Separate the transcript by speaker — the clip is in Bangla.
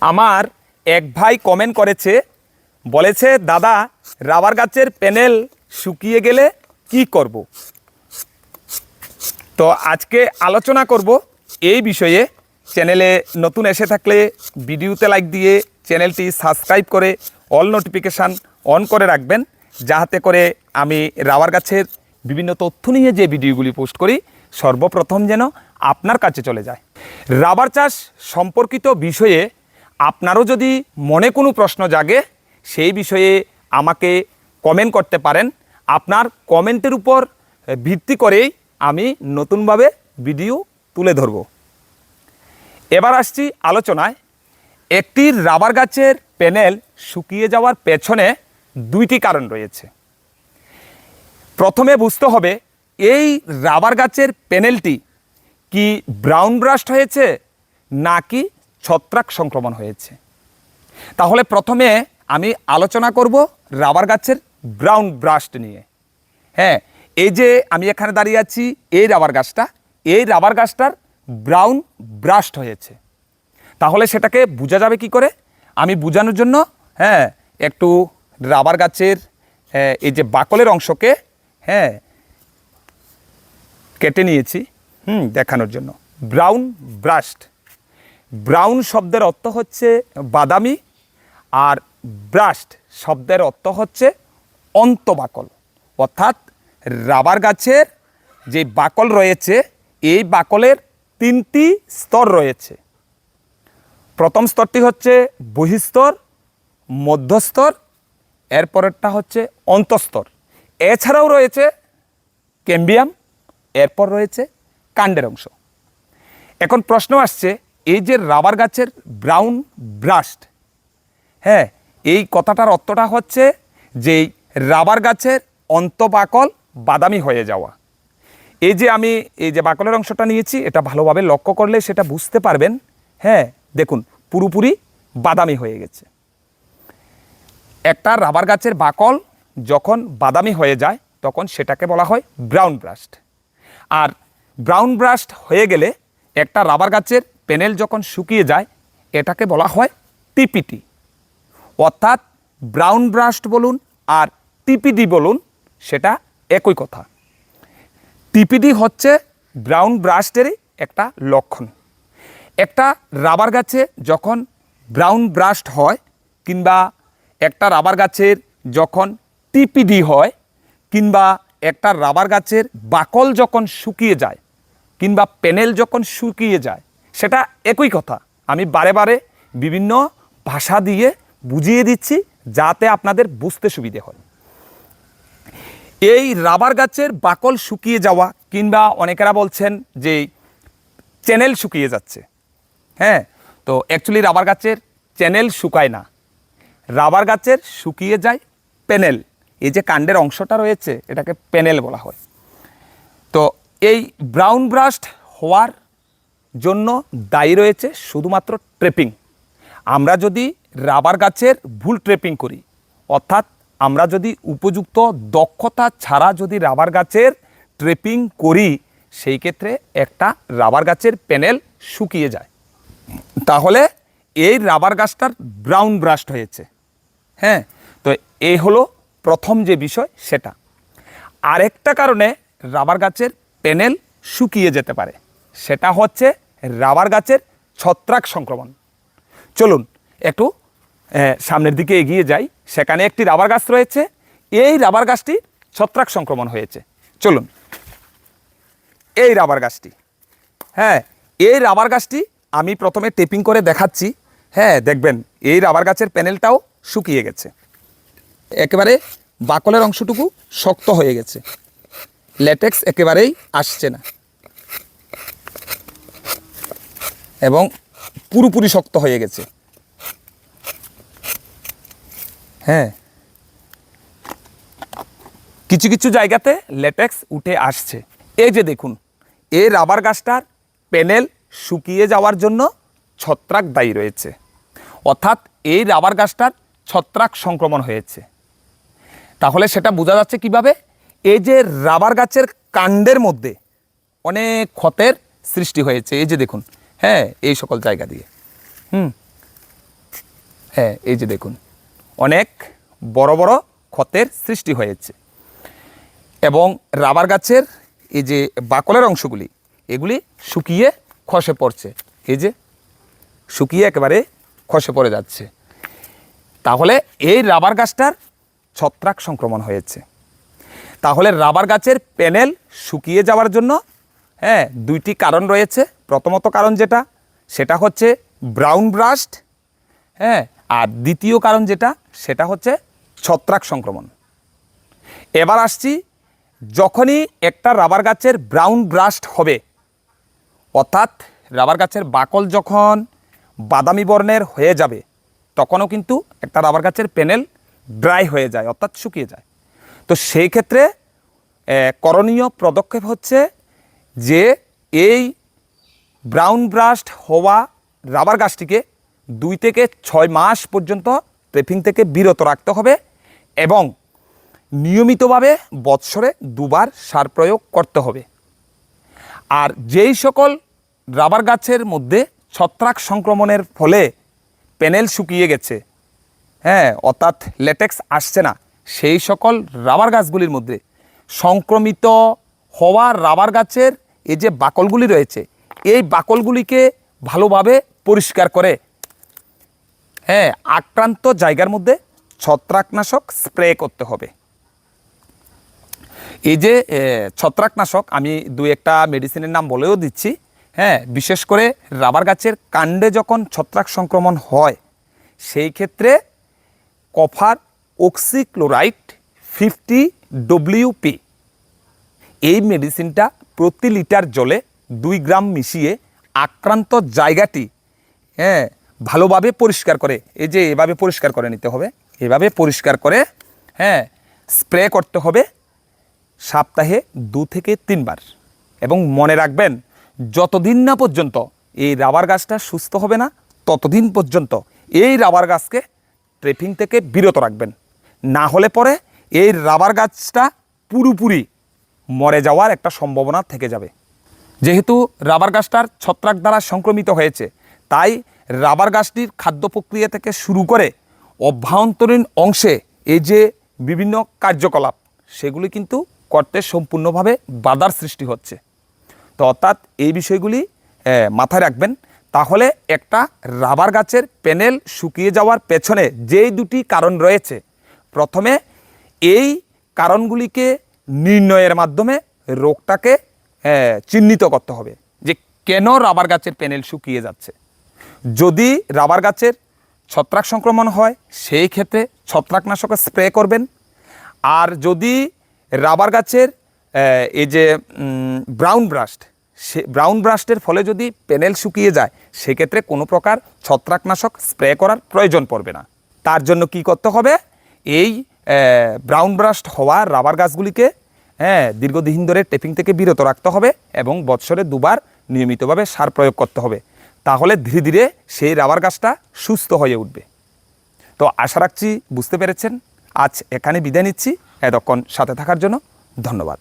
Speaker 1: আমার এক ভাই কমেন্ট করেছে, বলেছে দাদা রাবার গাছের প্যানেল শুকিয়ে গেলে কি করব। তো আজকে আলোচনা করব এই বিষয়ে। চ্যানেলে নতুন এসে থাকলে ভিডিওতে লাইক দিয়ে চ্যানেলটি সাবস্ক্রাইব করে অল নোটিফিকেশান অন করে রাখবেন, যাহাতে করে আমি রাবার গাছের বিভিন্ন তথ্য নিয়ে যে ভিডিওগুলি পোস্ট করি সর্বপ্রথম যেন আপনার কাছে চলে যায়। রাবার চাষ সম্পর্কিত বিষয়ে আপনারও যদি মনে কোনো প্রশ্ন জাগে সেই বিষয়ে আমাকে কমেন্ট করতে পারেন। আপনার কমেন্টের উপর ভিত্তি করেই আমি নতুনভাবে ভিডিও তুলে ধরব। এবার আসছি আলোচনায়। একটি রাবার গাছের প্যানেল শুকিয়ে যাওয়ার পেছনে দুইটি কারণ রয়েছে। প্রথমে বুঝতে হবে এই রাবার গাছের প্যানেলটি কি ব্রাউন ব্রাস্ট হয়েছে নাকি ছত্রাক সংক্রমণ হয়েছে। তাহলে প্রথমে আমি আলোচনা করব রাবার গাছের ব্রাউন ব্রাস্ট নিয়ে। হ্যাঁ, এই যে আমি এখানে দাঁড়িয়ে আছি, এই রাবার গাছটার ব্রাউন ব্রাস্ট হয়েছে। তাহলে সেটাকে বোঝা যাবে কি করে? আমি বোঝানোর জন্য একটু রাবার গাছের এই যে বাকলের অংশকে কেটে নিয়েছি দেখানোর জন্য। ব্রাউন ব্রাস্ট, ব্রাউন শব্দের অর্থ হচ্ছে বাদামি, আর ব্রাস্ট শব্দের অর্থ হচ্ছে অন্তবাকল। অর্থাৎ রাবার গাছের যে বাকল রয়েছে এই বাকলের তিনটি স্তর রয়েছে। প্রথম স্তরটি হচ্ছে বহিঃস্তর, মধ্যস্তর, এরপরেরটা হচ্ছে অন্তঃস্তর। এছাড়াও রয়েছে ক্যাম্বিয়াম, এরপর রয়েছে কাণ্ডের অংশ। এখন প্রশ্ন আসছে, এই যে রাবার গাছের ব্রাউন ব্রাস্ট, এই কথাটার অর্থটা হচ্ছে যে রাবার গাছের অন্তঃবাকল বাদামি হয়ে যাওয়া। এই যে আমি এই যে বাকলের অংশটা নিয়েছি, এটা ভালোভাবে লক্ষ্য করলে সেটা বুঝতে পারবেন। দেখুন পুরোপুরি বাদামি হয়ে গেছে। একটা রাবার গাছের বাকল যখন বাদামি হয়ে যায় তখন সেটাকে বলা হয় ব্রাউন ব্রাস্ট। আর ব্রাউন ব্রাস্ট হয়ে গেলে একটা রাবার গাছের প্যানেল যখন শুকিয়ে যায় এটাকে বলা হয় টিপিটি। অর্থাৎ ব্রাউন ব্রাস্ট বলুন আর টিপিডি বলুন, সেটা একই কথা। টিপিডি হচ্ছে ব্রাউন ব্রাস্টেরই একটা লক্ষণ। একটা রাবার গাছে যখন ব্রাউন ব্রাস্ট হয় কিংবা একটা রাবার গাছের যখন টিপিডি হয় কিংবা একটা রাবার গাছের বাকল যখন শুকিয়ে যায় কিংবা প্যানেল যখন শুকিয়ে যায়, সেটা একই কথা। আমি বারে বারে বিভিন্ন ভাষা দিয়ে বুঝিয়ে দিচ্ছি যাতে আপনাদের বুঝতে সুবিধে হয়। এই রাবার গাছের বাকল শুকিয়ে যাওয়া কিংবা অনেকেরা বলছেন যে চ্যানেল শুকিয়ে যাচ্ছে, তো অ্যাকচুয়ালি রাবার গাছের চ্যানেল শুকায় না, রাবার গাছের শুকিয়ে যায় প্যানেল। এই যে কাণ্ডের অংশটা রয়েছে এটাকে প্যানেল বলা হয়। তো এই ব্রাউন ব্রাস্ট হওয়ার জন্য দায়ী রয়েছে শুধুমাত্র ট্রেপিং। আমরা যদি রাবার গাছের ভুল ট্রেপিং করি, অর্থাৎ আমরা যদি উপযুক্ত দক্ষতা ছাড়া যদি রাবার গাছের ট্রেপিং করি, সেই ক্ষেত্রে একটা রাবার গাছের প্যানেল শুকিয়ে যায়। তাহলে এই রাবার গাছটার ব্রাউন ব্রাস্ট হয়েছে। তো এই হলো প্রথম যে বিষয় সেটা। আরেকটা কারণে রাবার গাছের প্যানেল শুকিয়ে যেতে পারে, সেটা হচ্ছে রাবার গাছের ছত্রাক সংক্রমণ। চলুন একটু সামনের দিকে এগিয়ে যাই। সেখানে একটি রাবার গাছ রয়েছে, এই রাবার গাছটি ছত্রাক সংক্রমণ হয়েছে। চলুন, এই রাবার গাছটি, এই রাবার গাছটি আমি প্রথমে টেপিং করে দেখাচ্ছি। দেখবেন এই রাবার গাছের প্যানেলটাও শুকিয়ে গেছে, একেবারে বাকলের অংশটুকু শক্ত হয়ে গেছে, ল্যাটেক্স একেবারেই আসছে না এবং পুরোপুরি শক্ত হয়ে গেছে। কিছু কিছু জায়গাতে ল্যাটেক্স উঠে আসছে। এই যে দেখুন, এই রাবার গাছটার প্যানেল শুকিয়ে যাওয়ার জন্য ছত্রাক দায়ী রয়েছে। অর্থাৎ এই রাবার গাছটার ছত্রাক সংক্রমণ হয়েছে। তাহলে সেটা বোঝা যাচ্ছে কিভাবে? এই যে রাবার গাছের কাণ্ডের মধ্যে অনেক ক্ষতের সৃষ্টি হয়েছে। এই যে দেখুন, এই সকল জায়গা দিয়ে হ্যাঁ, এই যে দেখুন অনেক বড় বড় ক্ষতের সৃষ্টি হয়েছে এবং রাবার গাছের এই যে বাকলের অংশগুলি এগুলি শুকিয়ে খসে পড়ছে, এই যে শুকিয়ে একেবারে খসে পড়ে যাচ্ছে। তাহলে এই রাবার গাছটার ছত্রাক সংক্রমণ হয়েছে। তাহলে রাবার গাছের প্যানেল শুকিয়ে যাওয়ার জন্য দুইটি কারণ রয়েছে। প্রথমত কারণ যেটা সেটা হচ্ছে ব্রাউন ব্রাস্ট, আর দ্বিতীয় কারণ যেটা সেটা হচ্ছে ছত্রাক সংক্রমণ। এবার আসছি, যখনই একটা রাবার গাছের ব্রাউন ব্রাস্ট হবে, অর্থাৎ রাবার গাছের বাকল যখন বাদামি বর্ণের হয়ে যাবে, তখনও কিন্তু একটা রাবার গাছের প্যানেল ড্রাই হয়ে যায়, অর্থাৎ শুকিয়ে যায়। তো সেই ক্ষেত্রে করণীয় পদক্ষেপ হচ্ছে যে এই ব্রাউন ব্রাস্ট হওয়া রাবার গাছটিকে 2 থেকে 6 মাস পর্যন্ত ট্রেপিং থেকে বিরত রাখতে হবে এবং নিয়মিতভাবে বৎসরে 2 বার সার প্রয়োগ করতে হবে। আর যেই সকল রাবার গাছের মধ্যে ছত্রাক সংক্রমণের ফলে প্যানেল শুকিয়ে গেছে, অর্থাৎ ল্যাটেক্স আসছে না, সেই সকল রাবার গাছগুলির মধ্যে সংক্রমিত হওয়া রাবার গাছের এই যে বাকলগুলি রয়েছে, এই বাকলগুলিকে ভালোভাবে পরিষ্কার করে আক্রান্ত জায়গার মধ্যে ছত্রাকনাশক স্প্রে করতে হবে। এই যে ছত্রাকনাশক আমি 2-1টা মেডিসিনের নাম বলেও দিচ্ছি। বিশেষ করে রাবার গাছের কাণ্ডে যখন ছত্রাক সংক্রমণ হয়, সেই ক্ষেত্রে কপার অক্সিক্লোরাইড 50 WP এই মেডিসিনটা প্রতি লিটার জলে 2 গ্রাম মিশিয়ে আক্রান্ত জায়গাটি ভালোভাবে পরিষ্কার করে, এই যে এভাবে পরিষ্কার করে নিতে হবে, এভাবে পরিষ্কার করে স্প্রে করতে হবে সপ্তাহে 2 থেকে 3 বার। এবং মনে রাখবেন, যতদিন না পর্যন্ত এই রাবার গাছটা সুস্থ হবে না, ততদিন পর্যন্ত এই রাবার গাছকে ট্রেপিং থেকে বিরত রাখবেন। না হলে পরে এই রাবার গাছটা পুরোপুরি মরে যাওয়ার একটা সম্ভাবনা থেকে যাবে। যেহেতু রাবার গাছটার ছত্রাক দ্বারা সংক্রমিত হয়েছে, তাই রাবার গাছটির খাদ্য প্রক্রিয়া থেকে শুরু করে অভ্যন্তরীণ অংশে এই যে বিভিন্ন কার্যকলাপ, সেগুলি কিন্তু করতে সম্পূর্ণভাবে বাধার সৃষ্টি হচ্ছে। তো অর্থাৎ এই বিষয়গুলি মাথায় রাখবেন। তাহলে একটা রাবার গাছের প্যানেল শুকিয়ে যাওয়ার পেছনে যেই 2টি কারণ রয়েছে, প্রথমে এই কারণগুলিকে নির্ণয়ের মাধ্যমে রোগটাকে চিহ্নিত করতে হবে যে কেন রাবার গাছের প্যানেল শুকিয়ে যাচ্ছে। যদি রাবার গাছের ছত্রাক সংক্রমণ হয়, সেই ক্ষেত্রে ছত্রাকনাশক স্প্রে করবেন। আর যদি রাবার গাছের এই যে ব্রাউন ব্রাস্টের ফলে যদি প্যানেল শুকিয়ে যায়, সেক্ষেত্রে কোনো প্রকার ছত্রাকনাশক স্প্রে করার প্রয়োজন পড়বে না। তার জন্য কি করতে হবে, এই ব্রাউন ব্রাস্ট হওয়া রাবার গাছগুলিকে দীর্ঘদিন ধরে টেপিং থেকে বিরত রাখতে হবে এবং বৎসরে 2 বার নিয়মিতভাবে সার প্রয়োগ করতে হবে। তাহলে ধীরে ধীরে সেই রাবার গাছটা সুস্থ হয়ে উঠবে। তো আশা রাখছি বুঝতে পেরেছেন। আজ এখানে বিদায় নিচ্ছি। এতক্ষণ সাথে থাকার জন্য ধন্যবাদ।